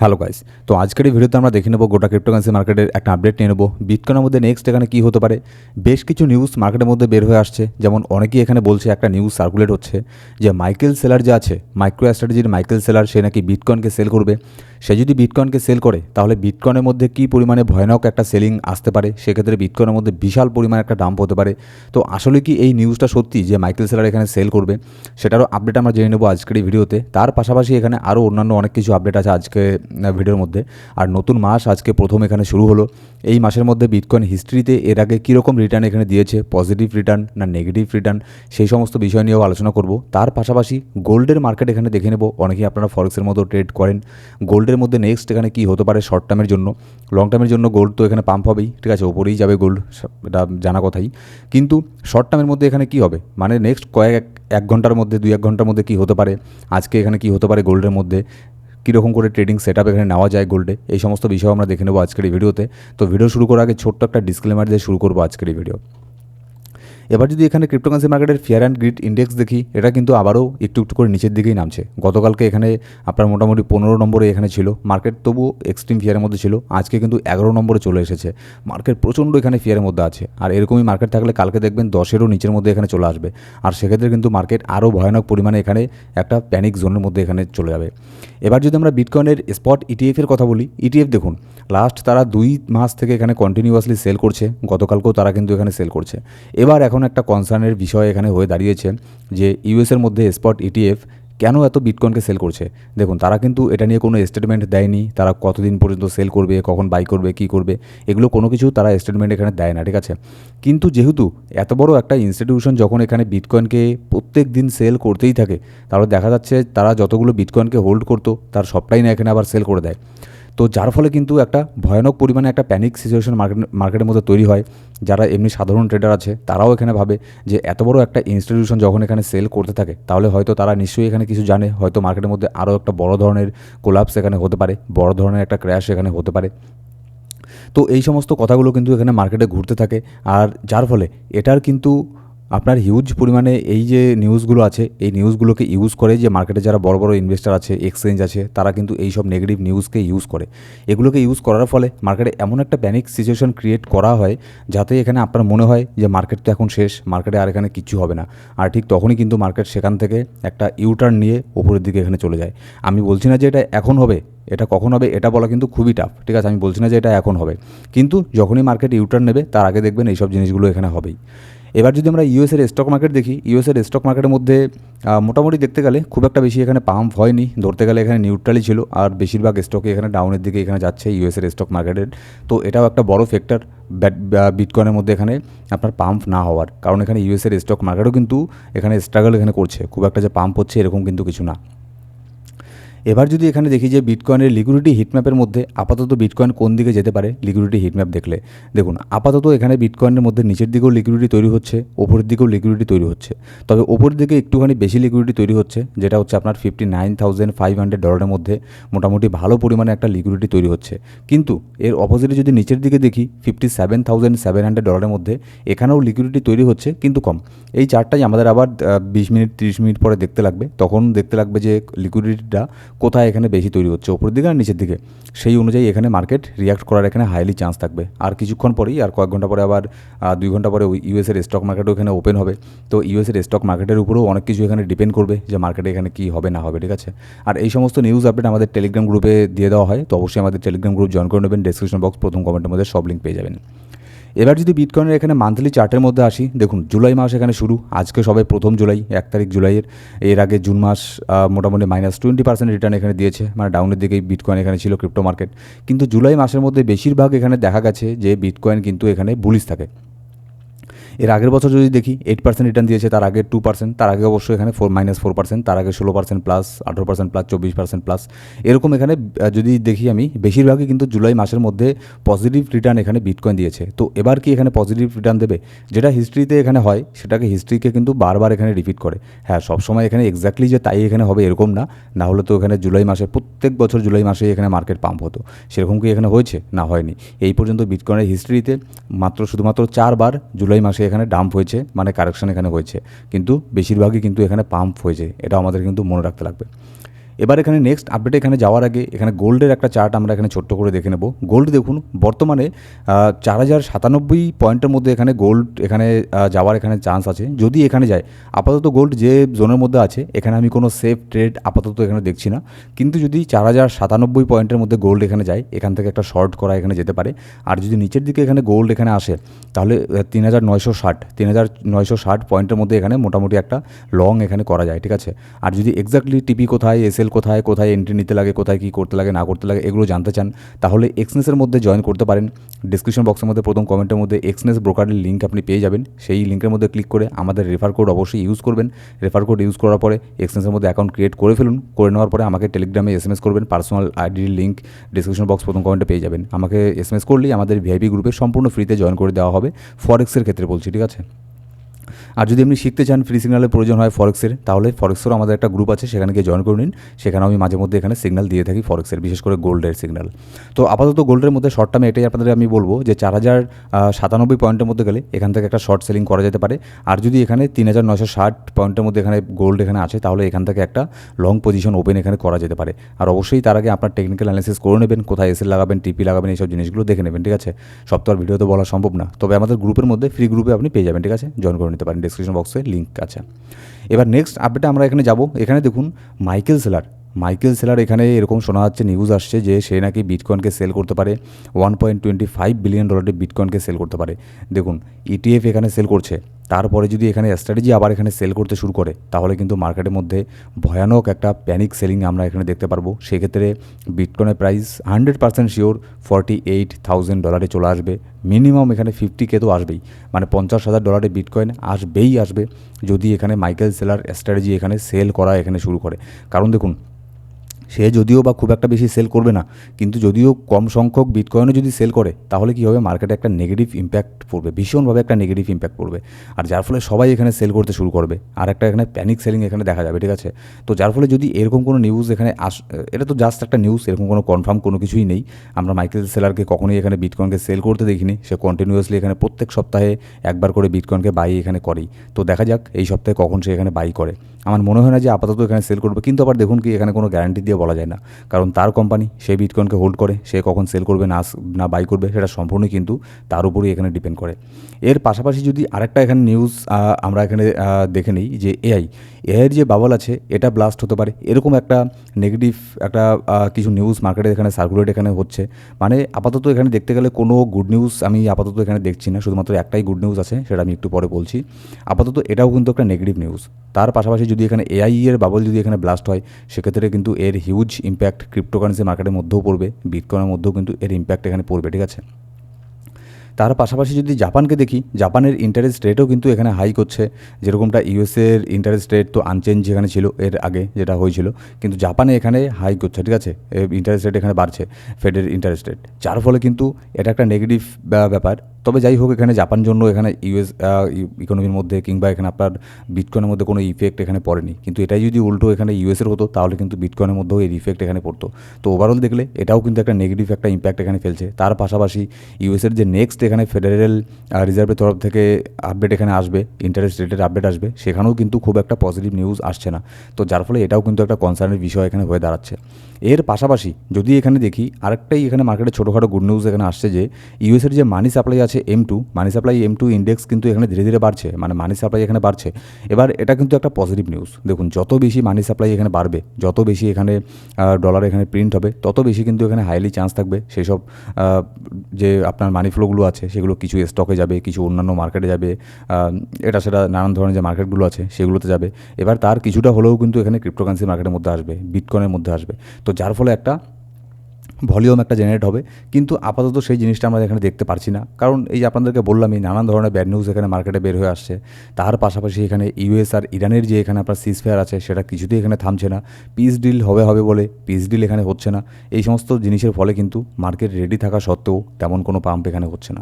Hello guys. তো আজকের এই ভিডিওতে আমরা দেখে নেব গোটা ক্রিপ্টোকারেন্সি মার্কেটের একটা আপডেট নিয়ে নেব। বিটকয়েনের মধ্যে নেক্সট এখানে কী হতে পারে। বেশ কিছু নিউজ মার্কেটের মধ্যে বের হয়ে আসছে, যেমন অনেকেই এখানে বলছে, একটা নিউজ সার্কুলেট হচ্ছে যে মাইকেল সেলার যে আছে, মাইক্রো স্ট্র্যাটেজির মাইকেল সেলার, সে নাকি বিটকয়েনকে সেল করবে। সে যদি বিটকয়েনকে সেল করে তাহলে বিটকয়েনের মধ্যে কী পরিমাণে ভয়ানক একটা সেলিং আসতে পারে, সেক্ষেত্রে বিটকয়েনের মধ্যে বিশাল পরিমাণে একটা ডাম্প হতে পারে। তো আসলে কি এই নিউজটা সত্যি যে মাইকেল সেলার এখানে সেল করবে, সেটারও আপডেট আমরা জেনে নেব আজকের এই ভিডিওতে। তার পাশাপাশি এখানে আরও অন্যান্য অনেক কিছু আপডেট আছে আজকে ভিডিওর মধ্যে। আর নতুন মাস আজকে প্রথম এখানে শুরু হলো। এই মাসের মধ্যে বিটকয়েন হিস্ট্রিতে এর আগে কীরকম রিটার্ন এখানে দিয়েছে, পজিটিভ রিটার্ন না নেগেটিভ রিটার্ন, সেই সমস্ত বিষয় নিয়েও আলোচনা করব। তার পাশাপাশি গোল্ডের মার্কেট এখানে দেখে নেব। অনেকেই আপনারা ফরেক্সের মতো ট্রেড করেন, গোল্ডের মধ্যে নেক্সট এখানে কী হতে পারে শর্ট টার্মের জন্য। লং টার্মের জন্য গোল্ড তো এখানে পাম্প হবেই, ঠিক আছে, ওপরেই যাবে গোল্ড, এটা জানা কথাই। কিন্তু শর্ট টার্মের মধ্যে এখানে কী হবে, মানে নেক্সট এক ঘন্টার মধ্যে, 2-1 ঘন্টার মধ্যে কী হতে পারে, আজকে এখানে কী হতে পারে গোল্ডের মধ্যে, কীরকম করে ট্রেডিং সেট আপ এখানে নেওয়া যায় গোল্ডে, এই সমস্ত বিষয় আমরা দেখে নেবো আজকের এই ভিডিওতে। তো ভিডিও শুরু করার আগে ছোট্ট একটা ডিসক্লেমার দিয়ে শুরু করবো আজকের এই ভিডিও। এবার যদি এখানে ক্রিপ্টোকারেন্সি মার্কেটের ফিয়ার অ্যান্ড গ্রিড ইন্ডেক্স দেখি, এটা কিন্তু আবারও একটু একটু করে নিচের দিকেই নামছে। গতকালকে এখানে আপনার মোটামুটি 15 নম্বরে এখানে ছিল মার্কেট, তবু এক্সট্রিম ফিয়ারের মধ্যে ছিল। আজকে কিন্তু 11 নম্বরে চলে এসেছে। মার্কেট প্রচণ্ড এখানে ফিয়ারের মধ্যে আছে, আর এরকমই মার্কেট থাকলে কালকে দেখবেন 10-এরও নিচের মধ্যে এখানে চলে আসবে। আর সেক্ষেত্রে কিন্তু মার্কেট আরও ভয়ানক পরিমাণে এখানে একটা প্যানিক জোনের মধ্যে এখানে চলে যাবে। এবার যদি আমরা বিটকয়েনের স্পট ইটিএফের কথা বলি, ইটিএফ দেখুন লাস্ট তারা 2 মাস থেকে এখানে কন্টিনিউয়াসলি সেল করছে। গতকালকেও তারা কিন্তু এখানে সেল করছে। এবার এখন একটা কনসার্নের বিষয় এখানে হয়ে দাঁড়িয়েছে যে ইউএসের মধ্যে স্পট ইটিএফ কেন এত বিটকয়েনকে সেল করছে। দেখুন তারা কিন্তু এটা নিয়ে কোনো স্টেটমেন্ট দেয়নি, তারা কতদিন পর্যন্ত সেল করবে, কখন বাই করবে, কী করবে, এগুলো কোনো কিছু তারা স্টেটমেন্ট এখানে দেয় না, ঠিক আছে। কিন্তু যেহেতু এত বড় একটা ইনস্টিটিউশন যখন এখানে বিটকয়েনকে প্রত্যেক দিন সেল করতেই থাকে, তাহলে দেখা যাচ্ছে তারা যতগুলো বিটকয়েনকে হোল্ড করতো তার সবটাই না এখানে আবার সেল করে দেয়। তো যার ফলে কিন্তু একটা ভয়ানক পরিমাণে একটা প্যানিক সিচুয়েশন মার্কেটের মধ্যে তৈরি হয়। যারা এমনি সাধারণ ট্রেডার আছে তারাও এখানে ভাবে যে এত বড় একটা ইনস্টিটিউশন যখন এখানে সেল করতে থাকে, তাহলে হয়তো তারা নিশ্চয়ই এখানে কিছু জানে, হয়তো মার্কেটের মধ্যে আরও একটা বড় ধরনের কোলাপস এখানে হতে পারে, বড় ধরনের একটা ক্র্যাশ এখানে হতে পারে। তো এই সমস্ত কথাগুলো কিন্তু এখানে মার্কেটে ঘুরতে থাকে, আর যার ফলে এটার কিন্তু আপনার হিউজ পরিমাণে এই যে নিউজগুলো আছে, এই নিউজগুলোকে ইউজ করে যে মার্কেটে যারা বড় বড় ইনভেস্টার আছে, এক্সচেঞ্জ আছে, তারা কিন্তু এই সব নেগেটিভ নিউজকে ইউজ করে। এগুলোকে ইউজ করার ফলে মার্কেটে এমন একটা প্যানিক সিচুয়েশন ক্রিয়েট করা হয় যাতে এখানে আপনার মনে হয় যে মার্কেট তো এখন শেষ, মার্কেটে আর এখানে কিচ্ছু হবে না। আর ঠিক তখনই কিন্তু মার্কেট সেখান থেকে একটা ইউটার্ন নিয়ে উপরের দিকে এখানে চলে যায়। আমি বলছি না যে এটা এখন হবে, এটা কখন হবে এটা বলা কিন্তু খুবই টাফ, ঠিক আছে, আমি বলছি না যে এটা এখন হবে, কিন্তু যখনই মার্কেট ইউটার্ন নেবে তার আগে দেখবেন এইসব জিনিসগুলো এখানে হবেই। এবার যদি আমরা ইউএসের স্টক মার্কেট দেখি, ইউএসের স্টক মার্কেটের মধ্যে মোটামুটি দেখতে গেলে খুব একটা বেশি এখানে পাম্প হয়নি, ধরতে গেলে এখানে নিউট্রালই ছিল, আর বেশিরভাগ স্টকে এখানে ডাউনের দিকে এখানে যাচ্ছে ইউএসের স্টক মার্কেটের। তো এটাও একটা বড় ফ্যাক্টর বিটকয়েনের মধ্যে এখানে আপনার পাম্প না হওয়ার, কারণ এখানে ইউএসের স্টক মার্কেটও কিন্তু এখানে স্ট্রাগল এখানে করছে, খুব একটা যে পাম্প হচ্ছে এরকম কিন্তু কিছু না। এবার যদি এখানে দেখি যে বিটকয়েনের লিকুইডিটি হিটম্যাপের মধ্যে আপাতত বিটকয়েন কোন দিকে যেতে পারে, লিকুইডিটি হিটম্যাপ দেখলে দেখুন আপাতত এখানে বিটকয়েনের মধ্যে নিচের দিকেও লিকুইডিটি তৈরি হচ্ছে, ওপরের দিকেও লিকুইডিটি তৈরি হচ্ছে। তবে ওপরের দিকে একটুখানি বেশি লিকুইডিটি তৈরি হচ্ছে, যেটা হচ্ছে আপনার $59,500 মধ্যে মোটামুটি ভালো পরিমাণে একটা লিকুইডিটি তৈরি হচ্ছে। কিন্তু এর অপোজিটে যদি নিচের দিকে দেখি $57,700 মধ্যে, এখানেও লিকুইডিটি তৈরি হচ্ছে কিন্তু কম। এই চার্টটাই আমাদের আবার 20-30 মিনিট পরে দেখতে লাগবে, তখন দেখতে লাগবে যে লিকুইডিটিটা কোথায় এখানে বেশি তৈরি হচ্ছে, ওপরের দিকে আর নিচের দিকে। সেই অনুযায়ী এখানে মার্কেট রিয়াক্ট করার এখানে হাইলি চান্স থাকবে। আর কিছুক্ষণ পরেই, আর কয়েক ঘন্টা পরে, আবার 2 ঘন্টা পরে ইউএসের স্টক মার্কেটও এখানে ওপেন হবে। তো ইউএসের স্টক মার্কেটের উপরেও অনেক কিছু এখানে ডিপেন্ড করবে যে মার্কেটে এখানে কী হবে না হবে, ঠিক আছে। আর এই সমস্ত নিউজ আপডেট আমাদের টেলিগ্রাম গ্রুপে দিয়ে দেওয়া হয়, তো অবশ্যই আমাদের টেলিগ্রাম গ্রুপ জয়েন করে নেবেন, ডেসক্রিপশন বক্স প্রথম কমেন্টের মধ্যে সব লিঙ্ক পেয়ে যাবেন। এবার যদি বিটকয়েনের এখানে মান্থলি চার্টের মধ্যে আসি, দেখুন জুলাই মাস এখানে শুরু, আজকে সবাই প্রথম জুলাই, 1 তারিখ জুলাইয়ের। এর আগে জুন মাস মোটামুটি -20% রিটার্ন এখানে দিয়েছে, মানে ডাউনের দিকেই বিটকয়েন এখানে ছিল ক্রিপ্টো মার্কেট। কিন্তু জুলাই মাসের মধ্যে বেশিরভাগ এখানে দেখা গেছে যে বিটকয়েন কিন্তু এখানে বুলিশ থাকে। এর আগের বছর যদি দেখি 8% রিটার্ন দিয়েছে, তার আগে 2%, তার আগে অবশ্যই এখানে -4%, তার আগে 16% প্লাস, 18% প্লাস, 24% প্লাস, এরকম এখানে যদি দেখি আমি বেশিরভাগই কিন্তু জুলাই মাসের মধ্যে পজিটিভ রিটার্ন এখানে বিটকয়েন দিয়েছে। তো এবার কি এখানে পজিটিভ রিটার্ন দেবে, যেটা হিস্ট্রিতে এখানে হয় সেটাকে হিস্ট্রিকে কিন্তু বারবার এখানে রিপিট করে। হ্যাঁ, সবসময় এখানে এক্স্যাক্টলি যে তাই এখানে হবে এরকম না, না হলে তো এখানে জুলাই মাসে প্রত্যেক বছর জুলাই মাসেই এখানে মার্কেট পাম্প হতো, সেরকম কি এখানে হয়েছে না হয়নি। এই পর্যন্ত বিটকয়েনের হিস্ট্রিতে শুধুমাত্র 4 বার জুলাই মাসে এখানে ডাম্প হয়েছে, মানে কারেকশন এখানে হয়েছে, কিন্তু বেশিরভাগই কিন্তু এখানে পাম্প হয়েছে, এটা আমাদের কিন্তু মনে রাখতে লাগবে। এবার এখানে নেক্সট আপডেটে এখানে যাওয়ার আগে এখানে গোল্ডের একটা চার্ট আমরা এখানে ছোট্ট করে দেখে নেব। গোল্ড দেখুন বর্তমানে 4097 পয়েন্টের মধ্যে এখানে গোল্ড এখানে যাওয়ার এখানে চান্স আছে। যদি এখানে যায়, আপাতত গোল্ড যে জোনের মধ্যে আছে এখানে আমি কোনো সেফ ট্রেড আপাতত এখানে দেখছি না, কিন্তু যদি 4097 পয়েন্টের মধ্যে গোল্ড এখানে যায়, এখান থেকে একটা শর্ট করা এখানে যেতে পারে। আর যদি নিচের দিকে এখানে গোল্ড এখানে আসে, তাহলে 3960 পয়েন্টের মধ্যে এখানে মোটামুটি একটা লং এখানে করা যায়, ঠিক আছে। আর যদি এক্স্যাক্টলি টিপি কোথায়, এসএল কোথায়, কোথায় এন্ট্রি নিতে লাগে, কোথায় কী করতে লাগে না করতে লাগে এগুলো জানতে চান, তাহলে এক্সনেসের মধ্যে জয়েন করতে পারেন। ডিসক্রিপশন বক্সের মধ্যে প্রথম কমেন্টের মধ্যে এক্সনেস ব্রোকারের লিঙ্ক আপনি পেয়ে যাবেন। সেই লিঙ্কের মধ্যে ক্লিক করে আমাদের রেফার কোড অবশ্যই ইউজ করবেন। রেফার কোড ইউজ করার পরে এক্সনেসের মধ্যে অ্যাকাউন্ট ক্রিয়েট করে ফেলুন। করে নেওয়ার পরে আমাকে টেলিগ্রামে এসএমএস করবেন। পার্সোনাল আইডির লিঙ্ক ডিসক্রিপশন বক্স প্রথম কমেন্টে পেয়ে যাবেন। আমাকে এসএমএস করলেই আমাদের ভিআইপি গ্রুপে সম্পূর্ণ ফ্রিতে জয়েন করে দেওয়া হবে, ফরেক্সের ক্ষেত্রে বলছি, ঠিক আছে। আর যদি আপনি শিখতে চান, ফ্রি সিগনালের প্রয়োজন হয় ফরেক্সের, তাহলে ফরেক্সেরও আমাদের একটা গ্রুপ আছে, সেখানে গিয়ে জয়েন করে নিন। সেখানে আমি মাঝে মধ্যে এখানে সিগনাল দিয়ে থাকি ফরেক্সের, বিশেষ করে গোল্ডের সিগনাল। তো আপাতত গোল্ডের মধ্যে শর্ট টার্মে এটাই আপনাদের আমি বলবো যে 4097 পয়েন্টের মধ্যে গেলে এখান থেকে একটা শর্ট সেলিং করা যেতে পারে। আর যদি এখানে 3960 পয়েন্টের মধ্যে এখানে গোল্ড এখানে আছে, তাহলে এখান থেকে একটা লং পজিশন ওপেন এখানে করা যেতে পারে। আর অবশ্যই তার আগে আপনার টেকনিক্যাল অ্যানালিসিস করে নেবেন, কোথায় এসএল লাগাবেন, টিপি লাগাবেন, এইসব জিনিসগুলো দেখে নেবেন, ঠিক আছে। সব তো আর ভিডিওতে বলা সম্ভব না, তবে আমাদের গ্রুপের মধ্যে ফ্রি গ্রুপে আপনি পেয়ে যাবেন, ঠিক আছে। জয়েন করে নিতে পারেন, ডিসক্রিপশন বক্সে লিঙ্ক আছে। এবার নেক্সট আপডেটে আমরা এখানে যাব। এখানে দেখুন মাইকেল সেলার এখানে এরকম শোনা যাচ্ছে, নিউজ আসছে যে সে নাকি বিটকয়েনকে সেল করতে পারে, $1.25 বিলিয়ন বিটকয়েনকে সেল করতে পারে। দেখুন ইটিএফ এখানে সেল করছে, তারপরে যদি এখানে স্ট্র্যাটেজি আবার এখানে সেল করতে শুরু করে, তাহলে কিন্তু মার্কেটের মধ্যে ভয়ানক একটা প্যানিক সেলিং আমরা এখানে দেখতে পারবো। সেক্ষেত্রে বিটকয়েনের প্রাইস 100% শিওর $48,000 চলে আসবে। মিনিমাম এখানে 50K তো আসবেই, মানে $50,000 বিটকয়েন আসবে যদি এখানে মাইকেল সেলার স্ট্র্যাটেজি এখানে সেল করা এখানে শুরু করে। কারণ দেখুন, সে যদিও বা খুব একটা বেশি সেল করবে না, কিন্তু যদিও কম সংখ্যক বিটকয়েনও যদি সেল করে, তাহলে কী হবে, মার্কেটে একটা নেগেটিভ ইম্প্যাক্ট পড়বে, ভীষণভাবে একটা নেগেটিভ ইম্প্যাক্ট পড়বে। আর যার ফলে সবাই এখানে সেল করতে শুরু করবে, আর একটা এখানে প্যানিক সেলিং এখানে দেখা যাবে, ঠিক আছে। তো যার ফলে যদি এরকম কোনো নিউজ এখানে এটা তো জাস্ট একটা নিউজ, এরকম কোনো কনফার্ম কোনো কিছুই নেই। আমরা মাইকেল সেলারকে কখনোই এখানে বিটকয়েনকে সেল করতে দেখিনি। সে কন্টিনিউয়াসলি এখানে প্রত্যেক সপ্তাহে একবার করে বিটকয়েনকে বাই এখানে করেই। তো দেখা যাক এই সপ্তাহে কখন সে এখানে বাই করে। আমার মনে হয় না যে আপাতত এখানে সেল করবে, কিন্তু আবার দেখুন কি এখানে কোনো গ্যারান্টি দিয়ে বলা যায় না, কারণ তার কোম্পানি, সে বিটকয়েনকে হোল্ড করে, সে কখন সেল করবে না বাই করবে সেটা সম্পূর্ণই কিন্তু তার উপরেই এখানে ডিপেন্ড করে। এর পাশাপাশি যদি আরেকটা এখানে নিউজ আমরা এখানে দেখে নিই যে এআইয়ের যে বাবল আছে এটা ব্লাস্ট হতে পারে, এরকম একটা নেগেটিভ একটা কিছু নিউজ মার্কেটে এখানে সার্কুলেট এখানে হচ্ছে। মানে আপাতত এখানে দেখতে গেলে কোনো গুড নিউজ আমি আপাতত এখানে দেখছি না, শুধুমাত্র একটাই গুড নিউজ আছে, সেটা আমি একটু পরে বলছি। আপাতত এটাও কিন্তু একটা নেগেটিভ নিউজ। তার পাশাপাশি যদি এখানে এআইয়ের বাবল যদি এখানে ব্লাস্ট হয়, সেক্ষেত্রে কিন্তু এর হিউজ ইম্প্যাক্ট ক্রিপ্টোকারেন্সি মার্কেটের মধ্যেও পড়বে, বিটকয়েনের মধ্যেও কিন্তু এর ইম্প্যাক্ট এখানে পড়বে, ঠিক আছে। তার পাশাপাশি যদি জাপানকে দেখি, জাপানের ইন্টারেস্ট রেটও কিন্তু এখানে হাইক হচ্ছে। যেরকমটা ইউএসের ইন্টারেস্ট রেট তো আনচেঞ্জ যেখানে ছিল এর আগে যেটা হয়েছিল, কিন্তু জাপানে এখানে হাইক হচ্ছে, ঠিক আছে। ইন্টারেস্ট রেট এখানে বাড়ছে, ফেডের ইন্টারেস্ট রেট, যার ফলে কিন্তু এটা একটা নেগেটিভ ব্যাপার। তবে যাই হোক, এখানে জাপান জন্য এখানে ইউএস ইকোনমির মধ্যে কিংবা এখানে আপনার বিটকয়েনের মধ্যে কোনো ইফেক্ট এখানে পড়েনি, কিন্তু এটাই যদি উল্টো এখানে ইউএসের হতো, তাহলে কিন্তু বিটকয়েনের মধ্যেও এর ইফেক্ট এখানে পড়তো। তো ওভারঅল দেখলে এটাও কিন্তু একটা নেগেটিভ একটা ইম্প্যাক্ট এখানে ফেলছে। তার পাশাপাশি ইউএসের যে নেক্সট এখানে ফেডারেল রিজার্ভের তরফ থেকে আপডেট এখানে আসবে, ইন্টারেস্ট রেটের আপডেট আসবে, সেখানেও কিন্তু খুব একটা পজিটিভ নিউজ আসছে না। তো যার ফলে এটাও কিন্তু একটা কনসার্নের বিষয় এখানে হয়ে দাঁড়াচ্ছে। এর পাশাপাশি যদি এখানে দেখি আরেকটাই এখানে মার্কেটে ছোটোখাটো গুড নিউজ এখানে আসছে যে ইউএসের যে মানি সাপ্লাই আছে মানি সাপ্লাই M2 ইন্ডেক্স কিন্তু এখানে ধীরে ধীরে বাড়ছে, মানে মানি সাপ্লাই এখানে বাড়ছে। এবার এটা কিন্তু একটা পজিটিভ নিউজ। দেখুন, যত বেশি মানি সাপ্লাই এখানে বাড়বে, যত বেশি এখানে ডলার এখানে প্রিন্ট হবে, তত বেশি কিন্তু এখানে হাইলি চান্স থাকবে সেই সব যে আপনার মানি ফ্লোগুলো আছে সেগুলো কিছু স্টকে যাবে, কিছু অন্যান্য মার্কেটে যাবে, এটা সেটা নানান ধরনের যে মার্কেটগুলো আছে সেগুলোতে যাবে। এবার তার কিছুটা হলেও কিন্তু এখানে ক্রিপ্টোকারেন্সি মার্কেটের মধ্যে আসবে, বিটকয়েনের মধ্যে আসবে। তো যার ফলে একটা ভলিউম একটা জেনারেট হবে, কিন্তু আপাতত সেই জিনিসটা আমরা এখানে দেখতে পারছি না। কারণ এই যে আপনাদেরকে বললামই, নানান ধরনের ব্যাড নিউজ এখানে মার্কেটে বের হয়ে আসছে। তার পাশাপাশি এখানে ইউএস আর ইরানের যে এখানে আপনার সিজফায়ার আছে সেটা কিছুতেই এখানে থামছে না। পিস ডিল হবে বলে পিস ডিল এখানে হচ্ছে না। এই সমস্ত জিনিসের ফলে কিন্তু মার্কেট রেডি থাকা সত্ত্বেও তেমন কোনো পাম্প এখানে হচ্ছে না।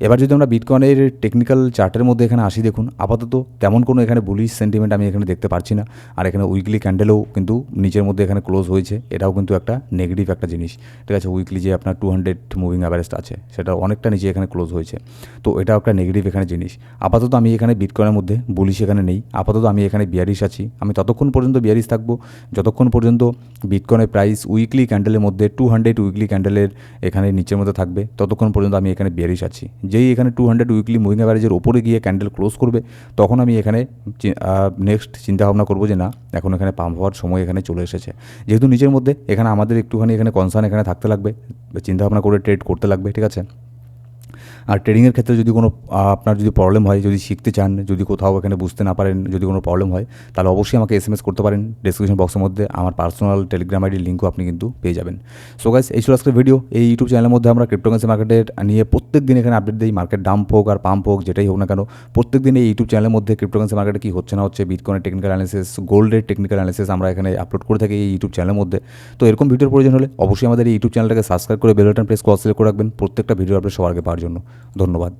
এবার যদি আমরা বিটকয়েনের টেকনিক্যাল চার্টের মধ্যে এখানে আসি, দেখুন আপাতত তেমন কোনো এখানে বুলিশ সেন্টিমেন্ট আমি এখানে দেখতে পারছি না। আর এখানে উইকলি ক্যান্ডেলও কিন্তু নিচের মধ্যে এখানে ক্লোজ হয়েছে, এটাও কিন্তু একটা নেগেটিভ একটা জিনিস। ঠিক আছে, উইকলি যে আপনার 200 মুভিং অ্যাভারেজটা আছে সেটা অনেকটা নিচে এখানে ক্লোজ হয়েছে। তো এটা একটা নেগেটিভ এখানে জিনিস। আপাতত আমি এখানে বিটকয়েনের মধ্যে বুলিশ এখানে নেই, আপাতত আমি এখানে বিয়ারিশ আছি। আমি ততক্ষণ পর্যন্ত বিয়ারিশ থাকবো যতক্ষণ পর্যন্ত বিটকয়েনের প্রাইস উইকলি ক্যান্ডেলের মধ্যে 200 উইকলি ক্যান্ডেলের এখানে নিচের মধ্যে থাকবে, ততক্ষণ পর্যন্ত আমি এখানে বিয়ারিশ আছি। যেই এখানে 200 উইকলি মুভিং অ্যাভারেজের ওপরে গিয়ে ক্যান্ডেল ক্লোজ করবে, তখন আমি এখানে নেক্সট চিন্তাভাবনা করবো যে না, এখন এখানে পাম্প হওয়ার সময় এখানে চলে এসেছে। যেহেতু নিচের মধ্যে এখানে আমাদের একটুখানি এখানে কনসার্ন এখানে থাকতে লাগবে, চিন্তাভাবনা করে ট্রেড করতে লাগবে, ঠিক আছে। আর ট্রেডিংয়ের ক্ষেত্রে যদি কোনো আপনার যদি প্রবলেম হয়, যদি শিখতে চান, যদি কোথাও এখানে বুঝতে না পারেন, যদি কোনো প্রবলেম হয়, তাহলে অবশ্যই আমাকে এসএমএস করতে পারেন। ডেসক্রিপশন বক্সের মধ্যে আমার পার্সোনাল টেলিগ্রাম আইডির লিঙ্কও আপনি কিন্তু পেয়ে যাবেন। সো গাইস, এই ছিল আজকের ভিডিও। এই ইউটিউব চ্যানেলের মধ্যে আমরা ক্রিপ্টোকারেন্সি মার্কেটের নিয়ে প্রত্যেক দিন এখানে আপডেট দিই। মার্কেট ডাম্প হোক আর পাম্প হোক, যেটাই হোক না কেন, প্রত্যেক দিন এই ইউটিউব চ্যানেলের মধ্যে ক্রিপ্টোকারেন্সি মার্কেটে কী হচ্ছে না হচ্ছে, বিটকয়েনের টেকনিক্যাল অ্যানালিসিস, গোল্ডের টেকনিক্যাল অ্যানালিসিস আমরা এখানে আপলোড করে থাকি এই ইউটিউব চ্যানেলের মধ্যে। তো এরকম ভিডিওর প্রয়োজন হলে অবশ্যই আমাদের এই ইউটিউব চ্যানেলটাকে সাবস্ক্রাইব করে বেল বাটন প্রেস করে অল সিলেক্ট করে রাখবেন প্রত্যেকটা ভিডিও আপনি সবার আগে পাওয়ার জন্য। ধন্যবাদ।